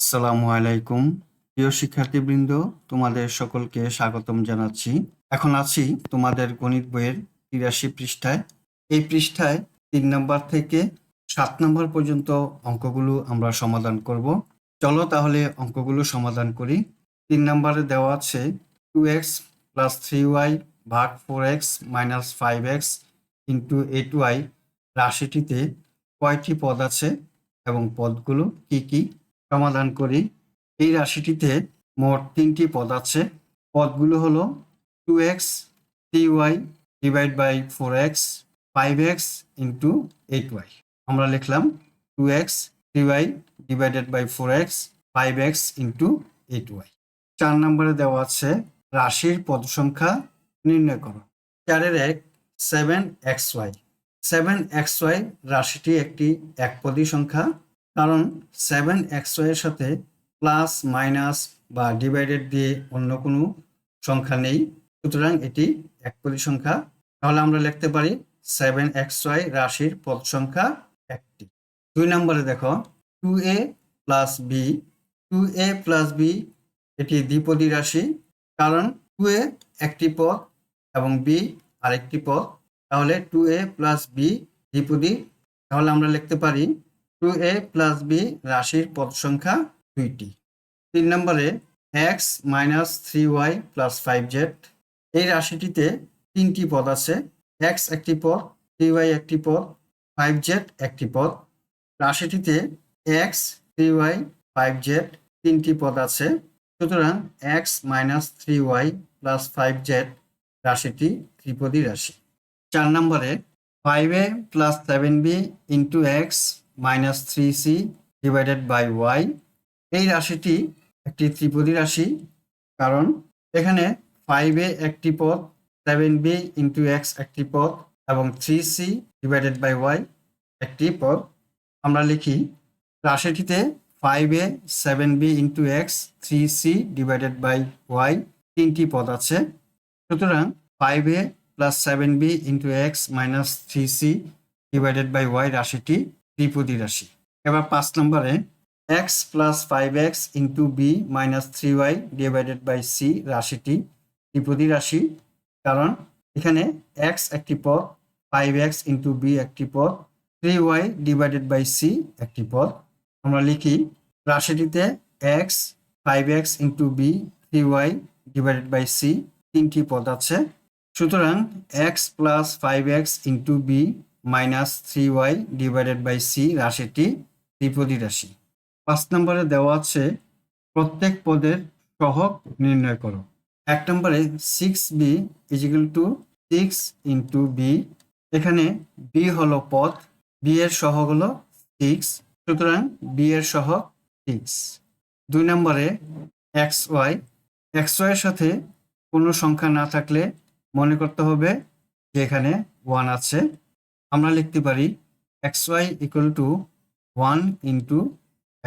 আসসালামু আলাইকুম প্রিয় শিক্ষার্থীবৃন্দ, তোমাদের সকলকে স্বাগতম জানাচ্ছি। এখন আছি তোমাদের গণিত বইয়ের ৮৩ পৃষ্ঠায়। এই পৃষ্ঠায় ৩ নম্বর থেকে ৭ নম্বর পর্যন্ত অঙ্কগুলো আমরা সমাধান করব। চলো তাহলে অঙ্কগুলো সমাধান করি। ৩ নম্বরে দেওয়া আছে 2x প্লাস 3y ভাগ 4x minus 5x into 8y রাশিটিতে কয়টি পদ আছে এবং পদগুলো কি কি? সমাধান করি। এই রাশিটিতে মোট ৩টি পদ আছে। পদগুলো হলো 2x 3y divide by 4x 5x into 8y। আমরা লিখলাম 2x 3y divided by 4x 5x into 8y। ৪ নম্বরে দেওয়া আছে রাশির পদ সংখ্যা নির্ণয় করো। ৪-এর ১ 7xy। 7xy রাশিটি একটি একপদী সংখ্যা, কারণ 7xy এর সাথে প্লাস মাইনাস বা ডিভাইডেড দিয়ে অন্য কোনো সংখ্যা নেই, সুতরাং এটি একপদী সংখ্যা। তাহলে আমরা লিখতে পারি 7xy রাশির পদ সংখ্যা একটি। ২ নম্বরে দেখো 2a plus b। 2a plus b এটি দ্বিপদী রাশি, কারণ 2a একটি পদ এবং b আরেকটি পদ, তাহলে 2a প্লাস b দ্বিপদী। তাহলে আমরা লিখতে পারি 2a প্লাস b রাশির পদ সংখ্যা ২টি। ৩ নম্বরে x minus 3y plus 5z। এই রাশিটিতে ৩টি পদ আছে। x একটি পদ, 3y একটি পদ, 5z একটি পদ। রাশিটিতে x 3y 5z ৩টি পদ আছে, সুতরাং x minus 3y plus 5z রাশিটি ত্রিপদী রাশি। ৪ নম্বরে 5a plus 7b into x minus 3c divided by y। এই রাশিটি একটি ত্রিপদী রাশি, কারণ এখানে 5a একটি পদ, 7b ইন্টু x একটি পদ এবং 3c ডিভাইডেড বাই y একটি পদ। আমরা লিখি রাশিটিতে 5a 7b into x 3c divided by y ৩টি পদ আছে, সুতরাং 5a plus 7b into x minus 3c divided by y রাশিটি ত্রিপদী রাশি। এবার ৫ নম্বরে x plus 5x into b minus 3y divided by c রাশিটি ত্রিপদী রাশি, কারণ এখানে x একটি পদ, 5x ইন্টু b একটি পদ, 3y ডিভাইডেড বাই c একটি পদ। আমরা লিখি রাশিটিতে x 5x into b 3y divided by c ৩টি পদ আছে, সুতরাং x plus 5x into b minus 3y divided by c রাশিটি ত্রিপদী রাশি। ৫ নম্বরে দেওয়া আছে প্রত্যেক পদের সহগ নির্ণয় করো। ১ নম্বরে 6b is equal to 6 into b। এখানে b হলো পদ, b এর সহগ হলো 6, সুতরাং b এর সহগ 6। ২ নম্বরে xy। xy এর সাথে কোনো সংখ্যা না থাকলে মনে করতে হবে যে এখানে 1 আছে। আমরা লিখতে পারি xy equal to 1 into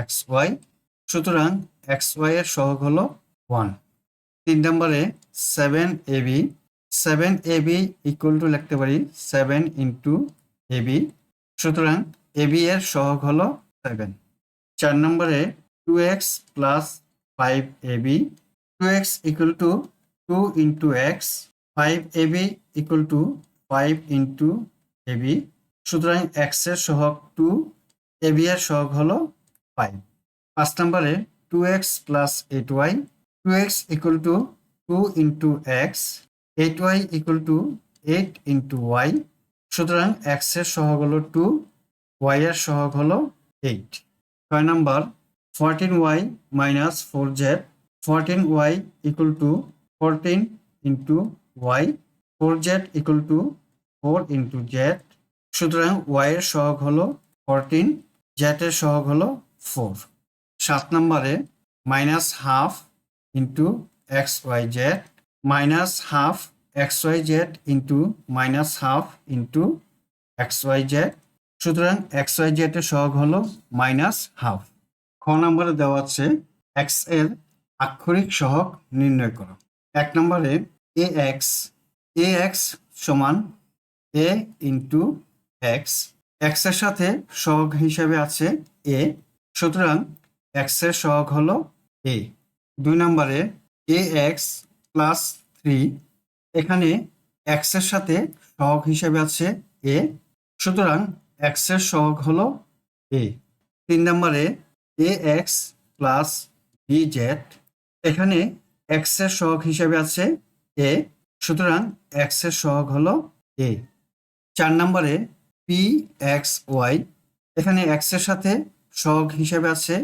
xy, সুতরাং xy এর সহগ হলো 1। ৩ নম্বরে 7ab। 7ab ইকুয়াল টু লিখতে পারি 7 ইন্টু ab, সুতরাং ab এর সহগ হলো 7। ৪ নম্বরে 2x plus 5ab। 2x equal to 2 into x, 5ab equal to 5 into ab, সুতরাং x এর সহগ 2, ab এর সহগ হলো 5। ৫ নম্বরে 2x plus 8y। 2x equal to 2 into x, 8y equal to 8 into y, সুতরাং x এর সহগ হলো 2, y এর সহগ হলো 8। ৬ নম্বর 14y minus 4z। 14y equal to 14 into y, 4z equal to 4 into z, সুতরাং y এর সহগ হলো 14, z এর সহগ হলো 4। ৭ নম্বরে minus half into xyz। Minus half xyz into minus half into xyz, সুতরাং xyz এর সহগ হলো মাইনাস হাফ। খ নম্বরে দেওয়া আছে x এর আক্ষরিক সহগ নির্ণয় করো। ১ নম্বরে ax সমান a ইন্টু x। x এর সাথে সহগ হিসাবে আছে a, সুতরাং এক্স এর সহগ হলো এ। 2 নম্বরে এ এক্স প্লাস 3, এখানে এক্স এর সাথে সহগ হিসেবে আছে এ, সুতরাং এক্স এর সহগ হলো এ। 3 নম্বরে এ এক্স প্লাস বি জেড, এখানে এক্স এর সহগ হিসেবে আছে এ, সুতরাং এক্স এর সহগ হলো এ। 4 নম্বরে পি এক্স ওয়াই, এখানে এক্স এর সাথে সহগ হিসেবে আছে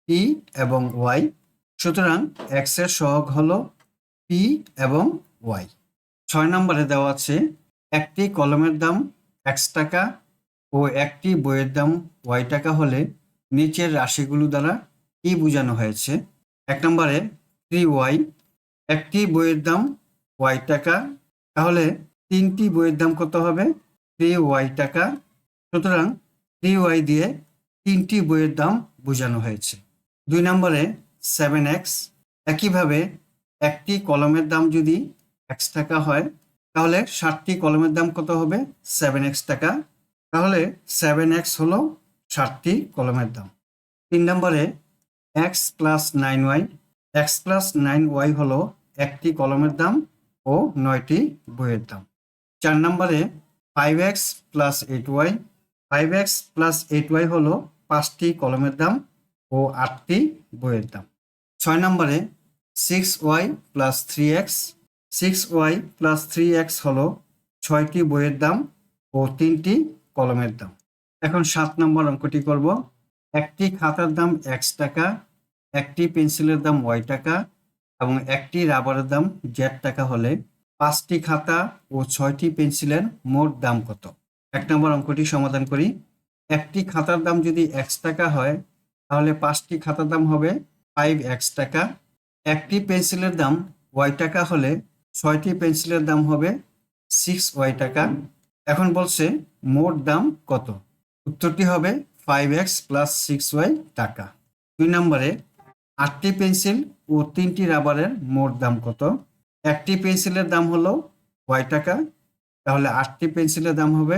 পি এবং ওয়াই, সুতরাং এক্স এর সহগ হলো পি এবং ওয়াই। 6 নম্বরে দেওয়া আছে একটি কলমের দাম এক্স টাকা ও একটি বইয়ের দাম ওয়াই টাকা হলে নিচের রাশিগুলো দ্বারা কি বোঝানো হয়েছে? 1 নম্বরে 3y, একটি বইয়ের দাম ওয়াই টাকা, তাহলে 3টি বইয়ের দাম কত হবে? 3y টাকা, সুতরাং 3y দিয়ে 3টি বইয়ের দাম বোঝানো হয়েছে। 2 নম্বরে 7x, একইভাবে একটি কলমের দাম যদি x টাকা হয় তাহলে 60টি কলমের দাম কত হবে? 7x টাকা, তাহলে 7x হলো 60টি কলমের দাম। 3 নম্বরে x plus 9y, x plus 9y হলো একটি কলমের দাম ও 9টি বইয়ের দাম। 4 নম্বরে 5x plus 8y, 5x plus 8y হলো 5টি কলমের দাম ও 8টি বইয়ের দাম। 6 নম্বরে 6y plus 3x, 6y plus 3x হলো 6টি বইয়ের দাম ও 3টি কলমের দাম। এখন 7 নম্বর অঙ্কটি করব। একটি খাতার দাম x টাকা, একটি পেন্সিলের দাম y টাকা এবং একটি রাবারের দাম z টাকা হলে 5টি খাতা ও 6টি পেন্সিলের মোট দাম কত? 1 নম্বর অঙ্কটি সমাধান করি। একটি খাতার দাম যদি x টাকা হয় তাহলে 5টি খাতার দাম হবে 5x টাকা। একটি পেন্সিলের দাম y টাকা হলে 6টি পেন্সিলের দাম হবে 6y টাকা। এখন বলছে মোট দাম কত? উত্তরটি হবে 5x প্লাস 6y টাকা। 2 নম্বরে 8টি পেন্সিল ও 3টি রাবারের মোট দাম কত? একটি পেন্সিলের দাম হলো y টাকা, তাহলে 8টি পেন্সিলের দাম হবে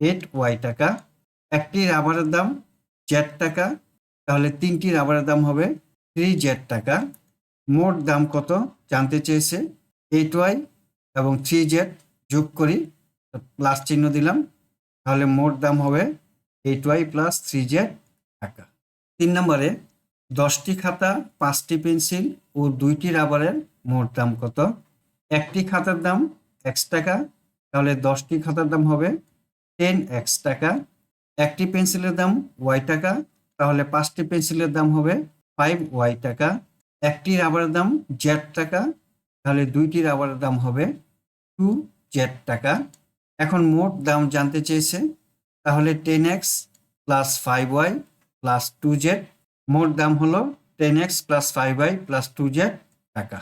8y টাকা। একটি রাবারের দাম z টাকা, তাহলে 3টি রাবারের দাম হবে 3z টাকা। মোট দাম কত জানতে চেয়েছে, 8y এবং 3z যোগ করি, প্লাস চিহ্ন দিলাম, তাহলে মোট দাম হবে 8y প্লাস 3z টাকা। 3 নম্বরে 10টি খাতা, 5টি পেন্সিল ও 2টি রাবারের মোট দাম কত? একটি খাতার দাম x টাকা, তাহলে 10টি খাতার দাম হবে 10x টাকা। একটি পেন্সিলের দাম y টাকা, তাহলে 5টি পেন্সিলের দাম হবে 5y টাকা। একটি রাবারের দাম z টাকা, তাহলে 2টি রাবারের দাম হবে 2z টাকা। এখন মোট দাম জানতে চেয়েছে, তাহলে 10x plus 5y plus 2z, মোট দাম হলো 10x plus 5y plus 2z টাকা।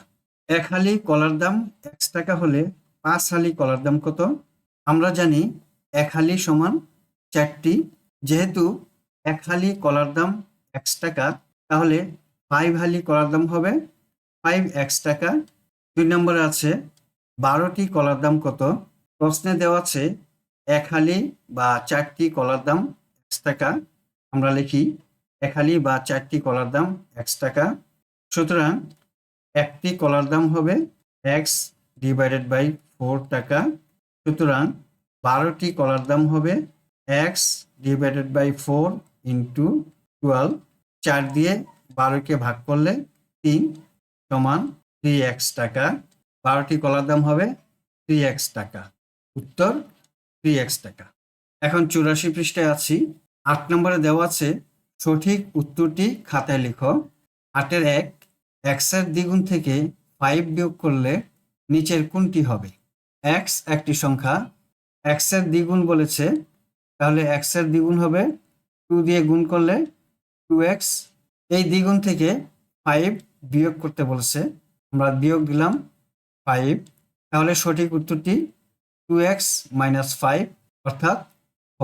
এক হালি কলার দাম x টাকা হলে 5 হালি কলার দাম কত? আমরা জানি এক হালি সমান 4টি, যেহেতু এক হালি কলার দাম x টাকা তাহলে 5 হালি কলার দাম হবে 5x টাকা। 2 নম্বরে আছে 12টি কলার দাম কত? প্রশ্নে দেওয়া আছে এক হালি বা 4টি কলার দাম x টাকা, আমরা লিখি এক হালি বা 4টি কলার দাম x টাকা, সুতরাং একটি কলার দাম হবে x ডিভাইডেড বাই 4 টাকা, সুতরাং 12টি কলার দাম হবে x ডিভাইডেড বাই 4 ইন্টু 12, 4 দিয়ে 12কে ভাগ করলে 3 সমান 3x টাকা। 12টি কলার দাম হবে 3x টাকা, উত্তর 3x টাকা। এখন 84 পৃষ্ঠায় আছি। 8 নম্বরে দেওয়া আছে সঠিক উত্তরটি খাতায় লিখো। 8-এর 1, x এর দ্বিগুণ থেকে 5 বিয়োগ করলে নিচের কোনটি হবে? x একটি সংখ্যা, x এর দ্বিগুণ বলেছে, তাহলে x এর দ্বিগুণ হবে 2 দিয়ে গুণ করলে 2x। এই দ্বিগুণ থেকে 5 বিয়োগ করতে বলেছে, আমরা বিয়োগ দিলাম 5, তাহলে সঠিক উত্তরটি 2x মাইনাস 5 অর্থাৎ ক।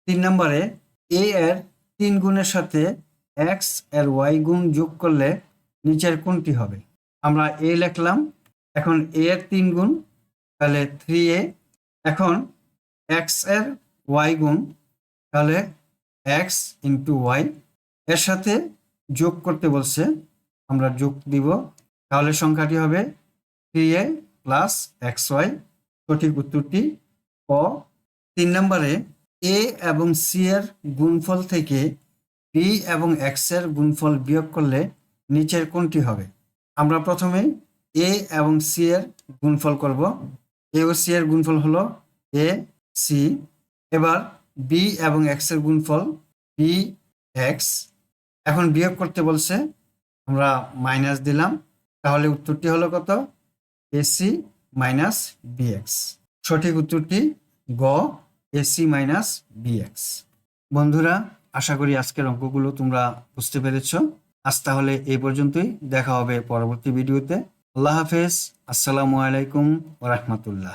3 নম্বরে a এর 3 গুণের সাথে x এর y গুণ যোগ করলে নিচের কোনটি হবে? আমরা a লিখলাম, এখন a এর 3 গুণ, তাহলে 3a, এখন x এর y গুণ, তাহলে x ইন্টু y, এর সাথে যোগ করতে বলছে, আমরা যোগ দিব। তাহলে সংখ্যাটি হবে 3a প্লাস xy। সঠিক উত্তরটি ক। 3 নম্বরে a এবং c এর গুণফল থেকে b এবং x এর গুণফল বিয়োগ করলে নিচের কোনটি হবে? আমরা প্রথমে a এবং c এর গুণফল করব। a ও c এর গুণফল হলো a c। এবার b এবং x এর গুণফল b x। এখন বিয়োগ করতে বলছে, আমরা মাইনাস দিলাম। তাহলে উত্তরটি হলো কত? ac minus bx। সঠিক উত্তরটি গ, ac মাইনাস bx। বন্ধুরা, আশা করি আজকের অঙ্কগুলো তোমরা বুঝতে পেরেছ। আজ তাহলে এই পর্যন্তই, দেখা হবে পরবর্তী ভিডিওতে। আল্লাহ হাফেজ, আসসালামু আলাইকুম ওয়া রাহমাতুল্লাহ।